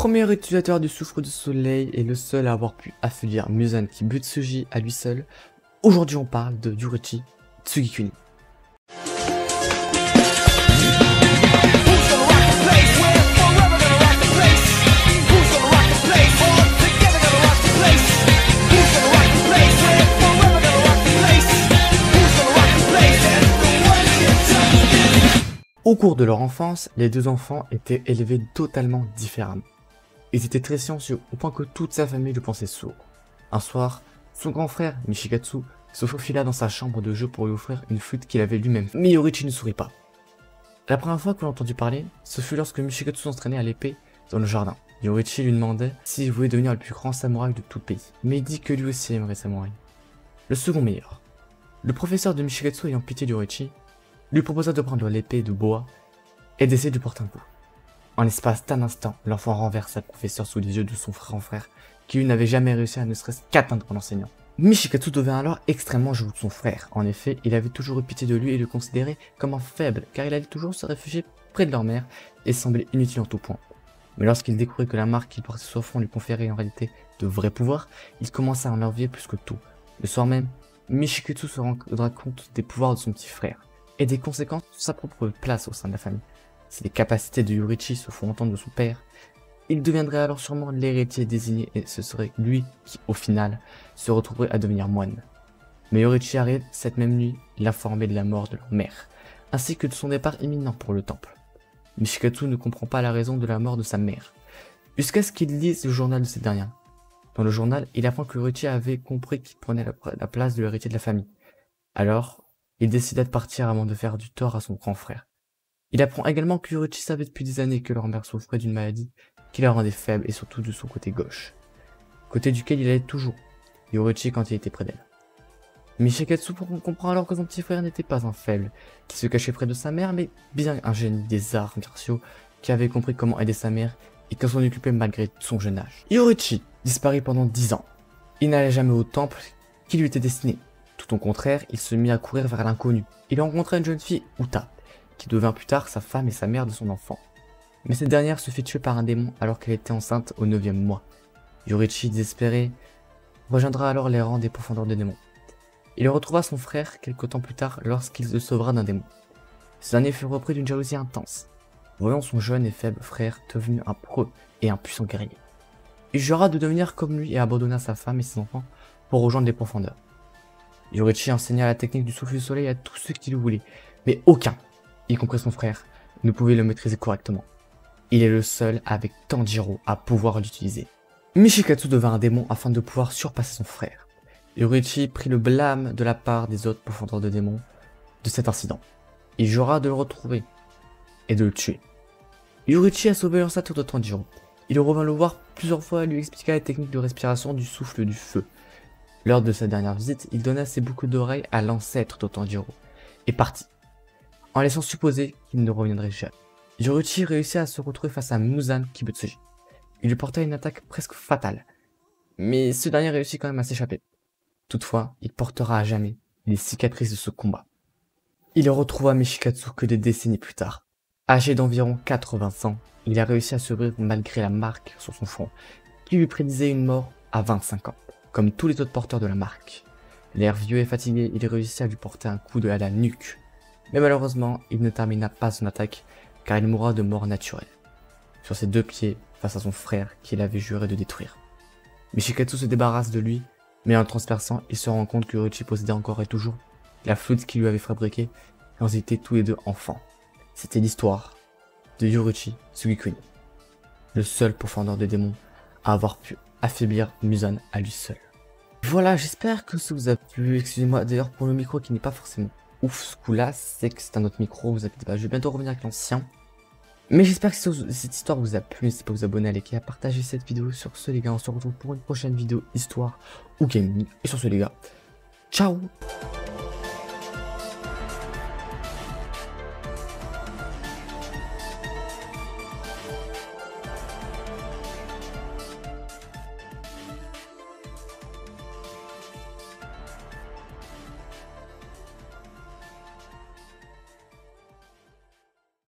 premier utilisateur du souffle du soleil et le seul à avoir pu affaiblir Muzan Kibutsuji à lui seul, aujourd'hui on parle de Yoruichi Tsugikuni. Au cours de leur enfance, les deux enfants étaient élevés totalement différemment. Ils étaient très silencieux, au point que toute sa famille le pensait sourd. Un soir, son grand frère, Michikatsu, se faufila dans sa chambre de jeu pour lui offrir une flûte qu'il avait lui-même faite. Mais Yoruichi ne sourit pas. La première fois qu'on l'a entendu parler, ce fut lorsque Michikatsu s'entraînait à l'épée dans le jardin. Yoruichi lui demandait s'il voulait devenir le plus grand samouraï de tout le pays, mais il dit que lui aussi aimerait samouraï. Le second meilleur. Le professeur de Michikatsu, ayant pitié de Yoruichi, lui proposa de prendre l'épée de bois et d'essayer de porter un coup. En l'espace d'un instant, l'enfant renversa le professeur sous les yeux de son frère, qui lui n'avait jamais réussi à ne serait-ce qu'atteindre l'enseignant. Michikatsu devint alors extrêmement jaloux de son frère. En effet, il avait toujours eu pitié de lui et le considérait comme un faible, car il allait toujours se réfugier près de leur mère et semblait inutile en tout point. Mais lorsqu'il découvrit que la marque qu'il portait sur son front lui conférait en réalité de vrais pouvoirs, il commença à en envier plus que tout. Le soir même, Michikatsu se rendra compte des pouvoirs de son petit frère et des conséquences de sa propre place au sein de la famille. Si les capacités de Yoruichi se font entendre de son père, il deviendrait alors sûrement l'héritier désigné et ce serait lui qui, au final, se retrouverait à devenir moine. Mais Yoruichi arrive cette même nuit l'informer de la mort de leur mère, ainsi que de son départ imminent pour le temple. Michikatsu ne comprend pas la raison de la mort de sa mère, jusqu'à ce qu'il lise le journal de cette dernière. Dans le journal, il apprend que Yoruichi avait compris qu'il prenait la place de l'héritier de la famille. Alors, il décida de partir avant de faire du tort à son grand frère. Il apprend également que Yoruichi savait depuis des années que leur mère souffrait d'une maladie qui la rendait faible et surtout de son côté gauche, côté duquel il allait toujours, Yoruichi quand il était près d'elle. Michikatsu comprend alors que son petit frère n'était pas un faible, qui se cachait près de sa mère, mais bien un génie des arts martiaux qui avait compris comment aider sa mère et qui s'en occupait malgré son jeune âge. Yoruichi disparut pendant 10 ans. Il n'allait jamais au temple qui lui était destiné. Tout au contraire, il se mit à courir vers l'inconnu. Il rencontra une jeune fille, Uta, qui devint plus tard sa femme et sa mère de son enfant. Mais cette dernière se fit tuer par un démon alors qu'elle était enceinte au 9e mois. Yoruichi, désespéré, rejoindra alors les rangs des profondeurs des démons. Il retrouva son frère quelque temps plus tard lorsqu'il se sauvera d'un démon. Ce dernier fut repris d'une jalousie intense, voyant son jeune et faible frère devenu un preux et un puissant guerrier. Il jura de devenir comme lui et abandonna sa femme et ses enfants pour rejoindre les profondeurs. Yoruichi enseigna la technique du souffle du soleil à tous ceux qui le voulaient, mais aucun, y compris son frère, ne pouvait le maîtriser correctement. Il est le seul avec Tanjiro à pouvoir l'utiliser. Michikatsu devint un démon afin de pouvoir surpasser son frère. Yoruichi prit le blâme de la part des autres profondeurs de démons de cet incident. Il jura de le retrouver et de le tuer. Yoruichi a sauvé l'ancêtre de Tanjiro. Il revint le voir plusieurs fois et lui expliqua la technique de respiration du souffle du feu. Lors de sa dernière visite, il donna ses boucles d'oreilles à l'ancêtre de Tanjiro et partit, en laissant supposer qu'il ne reviendrait jamais. Yoruichi réussit à se retrouver face à Muzan Kibutsuji. Il lui porta une attaque presque fatale, mais ce dernier réussit quand même à s'échapper. Toutefois, il portera à jamais les cicatrices de ce combat. Il retrouva Michikatsu que des décennies plus tard. Âgé d'environ 80 ans, il a réussi à survivre malgré la marque sur son front, qui lui prédisait une mort à 25 ans, comme tous les autres porteurs de la marque. L'air vieux et fatigué, il réussit à lui porter un coup à la nuque. Mais malheureusement, il ne termina pas son attaque, car il mourra de mort naturelle, sur ses deux pieds face à son frère qu'il avait juré de détruire. Michikatsu se débarrasse de lui, mais en le transperçant, il se rend compte que Yoruichi possédait encore et toujours la flûte qu'il lui avait fabriquée quand ils étaient tous les deux enfants. C'était l'histoire de Yoruichi Tsugikuni, le seul profondeur des démons à avoir pu affaiblir Muzan à lui seul. Voilà, j'espère que ça vous a plu. Excusez-moi d'ailleurs pour le micro qui n'est pas forcément ouf ce coup-là, c'est que c'est un autre micro, vous inquiétez pas, je vais bientôt revenir avec l'ancien. Mais j'espère que cette histoire vous a plu, n'hésitez pas à vous abonner, à liker, à partager cette vidéo. Sur ce les gars, on se retrouve pour une prochaine vidéo histoire ou gaming. Et sur ce les gars, ciao.